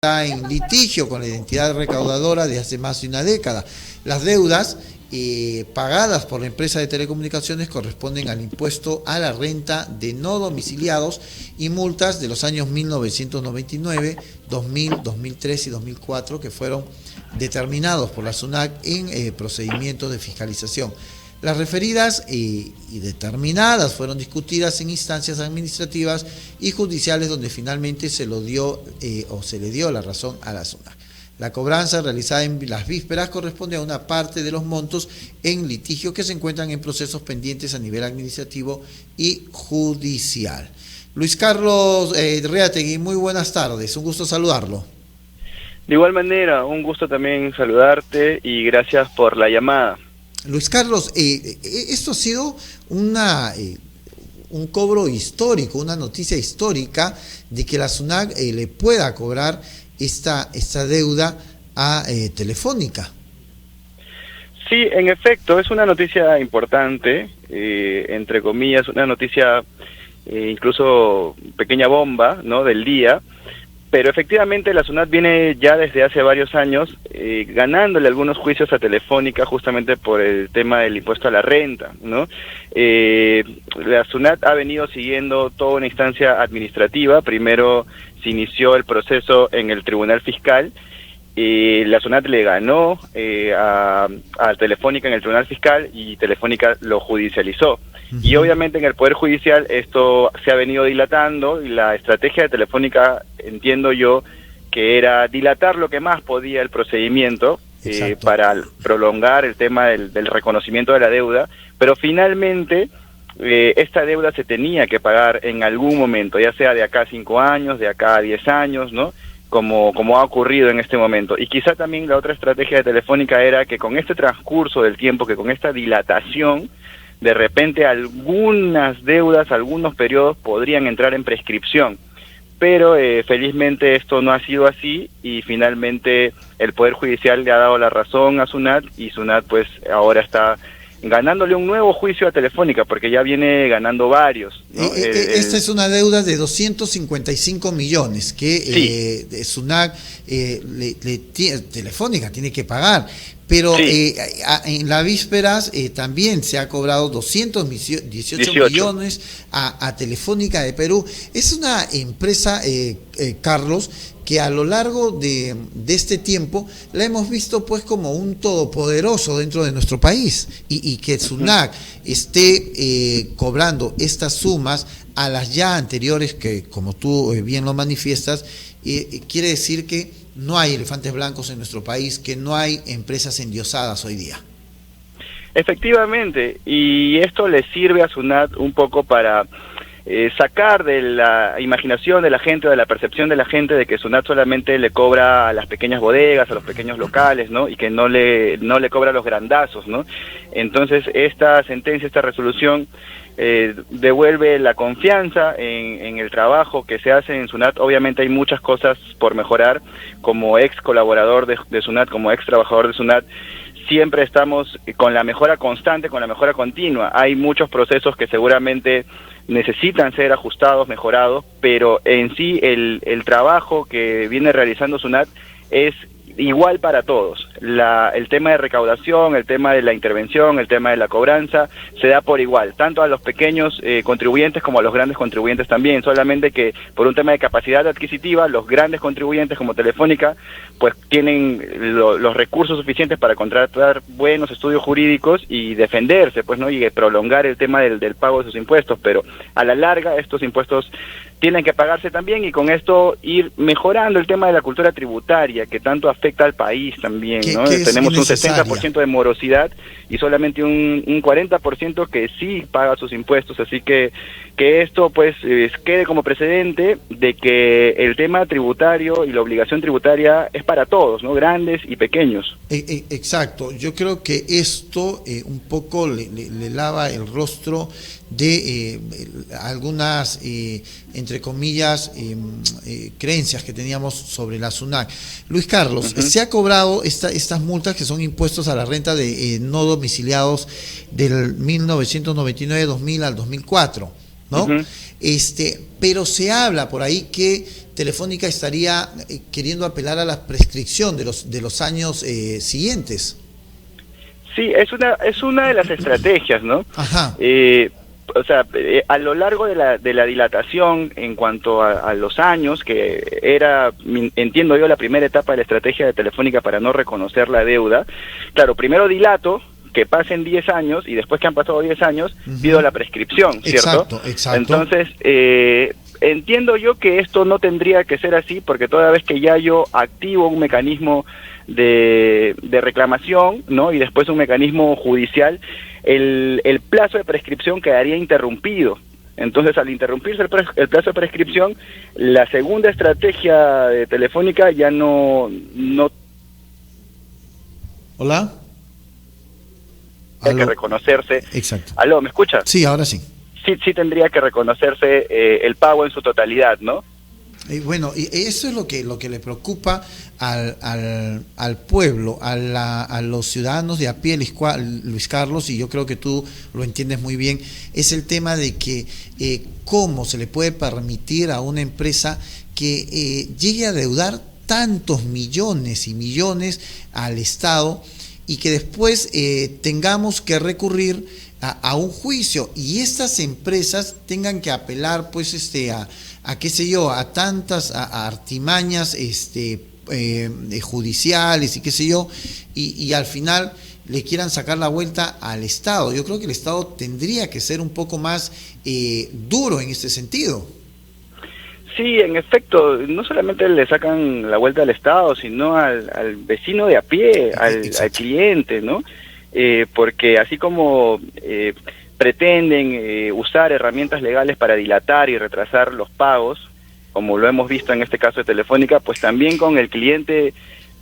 está en litigio con la entidad recaudadora de hace más de una década. Las deudas pagadas por la empresa de telecomunicaciones corresponden al impuesto a la renta de no domiciliados y multas de los años 1999, 2000, 2003 y 2004 que fueron determinados por la SUNAT en procedimientos de fiscalización. Las referidas y determinadas fueron discutidas en instancias administrativas y judiciales donde finalmente se le dio la razón a la SUNAT. La cobranza realizada en las vísperas corresponde a una parte de los montos en litigio que se encuentran en procesos pendientes a nivel administrativo y judicial. Luis Carlos Reategui, muy buenas tardes, un gusto saludarlo. De igual manera, un gusto también saludarte y gracias por la llamada. Luis Carlos, esto ha sido un cobro histórico, una noticia histórica de que la SUNAT le pueda cobrar esta deuda a Telefónica. Sí, en efecto, es una noticia importante, entre comillas, una noticia incluso pequeña bomba, ¿no?, del día. Pero efectivamente la SUNAT viene ya desde hace varios años ganándole algunos juicios a Telefónica justamente por el tema del impuesto a la renta, ¿no? La SUNAT ha venido siguiendo toda una instancia administrativa. Primero se inició el proceso en el Tribunal Fiscal y la SUNAT le ganó a Telefónica en el Tribunal Fiscal y Telefónica lo judicializó. Y obviamente en el Poder Judicial esto se ha venido dilatando y la estrategia de Telefónica, entiendo yo, que era dilatar lo que más podía el procedimiento para prolongar el tema del reconocimiento de la deuda, pero finalmente esta deuda se tenía que pagar en algún momento, ya sea de acá a 5 años, de acá a 10 años, ¿no?, como ha ocurrido en este momento. Y quizá también la otra estrategia de Telefónica era que con este transcurso del tiempo, que con esta dilatación, de repente algunas deudas, algunos periodos podrían entrar en prescripción, pero felizmente esto no ha sido así y finalmente el Poder Judicial le ha dado la razón a SUNAT y SUNAT pues ahora está ganándole un nuevo juicio a Telefónica porque ya viene ganando varios, ¿no? Esta es una deuda de 255 millones que sí. SUNAT, Telefónica tiene que pagar. Pero sí, en las vísperas también se ha cobrado 218 millones a Telefónica de Perú. Es una empresa, Carlos, que a lo largo de este tiempo la hemos visto pues como un todopoderoso dentro de nuestro país. Y que SUNAT esté cobrando estas sumas a las ya anteriores, que como tú bien lo manifiestas, quiere decir que no hay elefantes blancos en nuestro país, que no hay empresas endiosadas hoy día. Efectivamente, y esto le sirve a SUNAT un poco para sacar de la imaginación de la gente, de la percepción de la gente de que SUNAT solamente le cobra a las pequeñas bodegas, a los pequeños locales, ¿no?, y que no le cobra a los grandazos, ¿no? Entonces esta sentencia, esta resolución devuelve la confianza en el trabajo que se hace en SUNAT. Obviamente hay muchas cosas por mejorar. Como ex colaborador de SUNAT, como ex trabajador de SUNAT, siempre estamos con la mejora constante, con la mejora continua. Hay muchos procesos que seguramente necesitan ser ajustados, mejorados, pero en sí el trabajo que viene realizando SUNAT es igual para todos. El tema de recaudación, el tema de la intervención, el tema de la cobranza, se da por igual, tanto a los pequeños contribuyentes como a los grandes contribuyentes también, solamente que por un tema de capacidad adquisitiva, los grandes contribuyentes como Telefónica, pues tienen los recursos suficientes para contratar buenos estudios jurídicos y defenderse, pues, ¿no?, y prolongar el tema del pago de sus impuestos, pero a la larga estos impuestos tienen que pagarse también y con esto ir mejorando el tema de la cultura tributaria que tanto afecta al país también, ¿no? Tenemos un 60% de morosidad y solamente un 40% que sí paga sus impuestos, así que esto pues quede como precedente de que el tema tributario y la obligación tributaria es para todos, ¿no?, grandes y pequeños. Exacto, yo creo que esto un poco le lava el rostro de algunas, entre comillas, creencias que teníamos sobre la SUNAT. Luis Carlos, se ha cobrado estas multas que son impuestos a la renta de no domiciliados del 1999, 2000 al 2004. ¿no? Pero se habla por ahí que Telefónica estaría queriendo apelar a la prescripción de los años siguientes. Sí, es una de las estrategias, ¿no? Ajá. O sea, a lo largo de la dilatación en cuanto a los años, que era, entiendo yo, la primera etapa de la estrategia de Telefónica para no reconocer la deuda, claro, primero dilato, que pasen 10 años, y después que han pasado 10 años, pido la prescripción, ¿cierto? Exacto. Entonces, entiendo yo que esto no tendría que ser así, porque toda vez que ya yo activo un mecanismo de reclamación, ¿no? Y después un mecanismo judicial, el plazo de prescripción quedaría interrumpido. Entonces, al interrumpirse el plazo de prescripción, la segunda estrategia de Telefónica ya no... ¿Hola? Hay que reconocerse. Exacto. ¿Aló, me escucha? Sí, ahora sí. Sí tendría que reconocerse el pago en su totalidad, ¿no? Bueno, y eso es lo que le preocupa al pueblo, a los ciudadanos de a pie, Luis Carlos, y yo creo que tú lo entiendes muy bien, es el tema de que cómo se le puede permitir a una empresa que llegue a deudar tantos millones y millones al Estado y que después tengamos que recurrir a un juicio y estas empresas tengan que apelar pues a qué sé yo, a tantas a artimañas judiciales y qué sé yo, y al final le quieran sacar la vuelta al Estado. Yo creo que el Estado tendría que ser un poco más duro en este sentido. Sí, en efecto, no solamente le sacan la vuelta al Estado, sino al vecino de a pie, al cliente, ¿no? Porque así como pretenden usar herramientas legales para dilatar y retrasar los pagos, como lo hemos visto en este caso de Telefónica, pues también con el cliente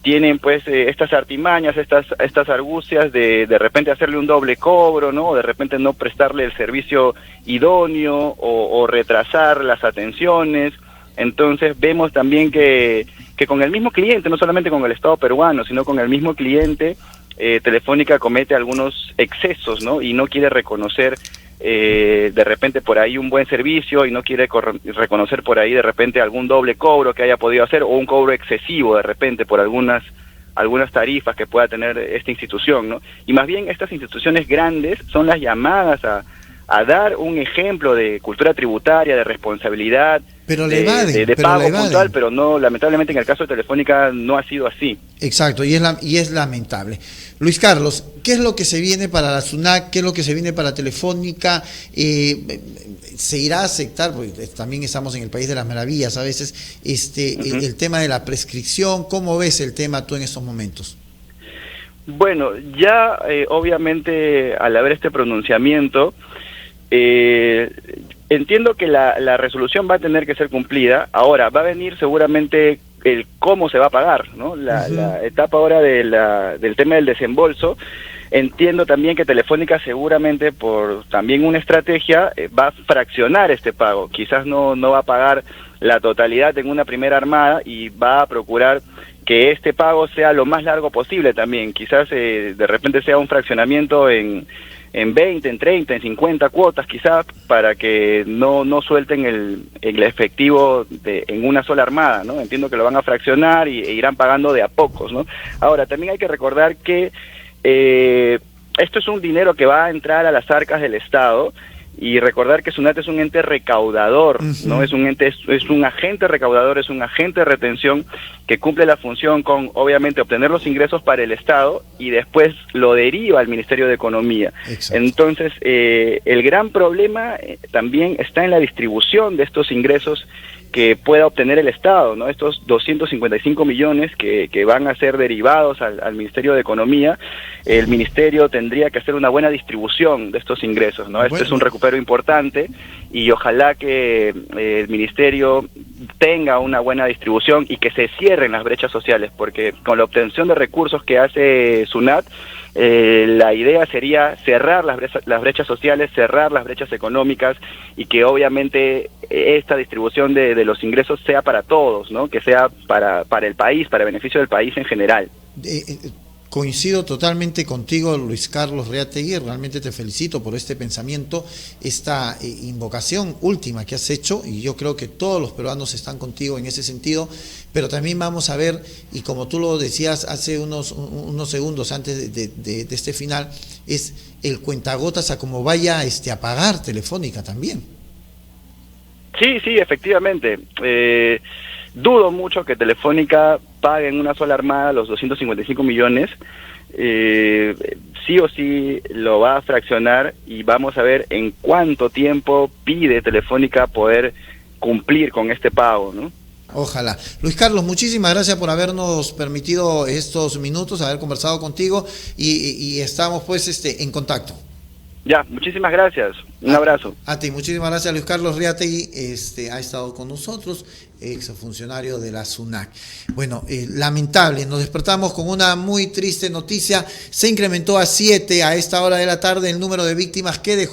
tienen pues estas artimañas, estas argucias de repente hacerle un doble cobro, ¿no? O de repente no prestarle el servicio idóneo o retrasar las atenciones. Entonces vemos también que con el mismo cliente, no solamente con el Estado peruano, sino con el mismo cliente, Telefónica comete algunos excesos, ¿no? Y no quiere reconocer de repente por ahí un buen servicio y no quiere reconocer por ahí de repente algún doble cobro que haya podido hacer o un cobro excesivo de repente por algunas tarifas que pueda tener esta institución, ¿no? Y más bien estas instituciones grandes son las llamadas a dar un ejemplo de cultura tributaria, de responsabilidad, pero de pago puntual, pero no, lamentablemente en el caso de Telefónica no ha sido así. Exacto, y es lamentable. Luis Carlos, ¿qué es lo que se viene para la SUNAT? ¿Qué es lo que se viene para Telefónica? ¿Se irá a aceptar? Porque también estamos en el país de las maravillas a veces, el tema de la prescripción. ¿Cómo ves el tema tú en estos momentos? Bueno, ya obviamente al haber este pronunciamiento, entiendo que la resolución va a tener que ser cumplida. Ahora, va a venir seguramente el cómo se va a pagar, ¿no? La etapa ahora del tema del desembolso. Entiendo también que Telefónica seguramente por también una estrategia va a fraccionar este pago. Quizás no va a pagar la totalidad en una primera armada y va a procurar que este pago sea lo más largo posible también. Quizás de repente sea un fraccionamiento en 20, en 30, en 50 cuotas quizás, para que no suelten el efectivo en una sola armada, ¿no? Entiendo que lo van a fraccionar e irán pagando de a pocos, ¿no? Ahora, también hay que recordar que esto es un dinero que va a entrar a las arcas del Estado, y recordar que SUNAT es un ente recaudador, ¿no? Es un agente recaudador, es un agente de retención que cumple la función con, obviamente, obtener los ingresos para el Estado y después lo deriva al Ministerio de Economía. Exacto. Entonces, el gran problema también está en la distribución de estos ingresos que pueda obtener el Estado, ¿no? Estos 255 millones que van a ser derivados al Ministerio de Economía. El Ministerio tendría que hacer una buena distribución de estos ingresos, ¿no? Este es un recupero importante y ojalá que el Ministerio tenga una buena distribución y que se cierren las brechas sociales, porque con la obtención de recursos que hace SUNAT, la idea sería cerrar las brechas sociales, cerrar las brechas económicas, y que obviamente esta distribución de los ingresos sea para todos, ¿no? Que sea para el país, para beneficio del país en general. Coincido totalmente contigo, Luis Carlos Reategui, realmente te felicito por este pensamiento, esta invocación última que has hecho, y yo creo que todos los peruanos están contigo en ese sentido, pero también vamos a ver, y como tú lo decías hace unos segundos antes de este final, es el cuentagotas a cómo vaya a pagar Telefónica también. Sí, sí, efectivamente. Dudo mucho que Telefónica pague en una sola armada los 255 millones. Sí o sí lo va a fraccionar y vamos a ver en cuánto tiempo pide Telefónica poder cumplir con este pago, ¿no? Ojalá. Luis Carlos, muchísimas gracias por habernos permitido estos minutos, haber conversado contigo y estamos pues en contacto. Ya, muchísimas gracias. Un abrazo. A ti, muchísimas gracias. Luis Carlos Reategui ha estado con nosotros, exfuncionario de la SUNAC. Bueno, lamentable, nos despertamos con una muy triste noticia. Se incrementó a 7 a esta hora de la tarde el número de víctimas que dejó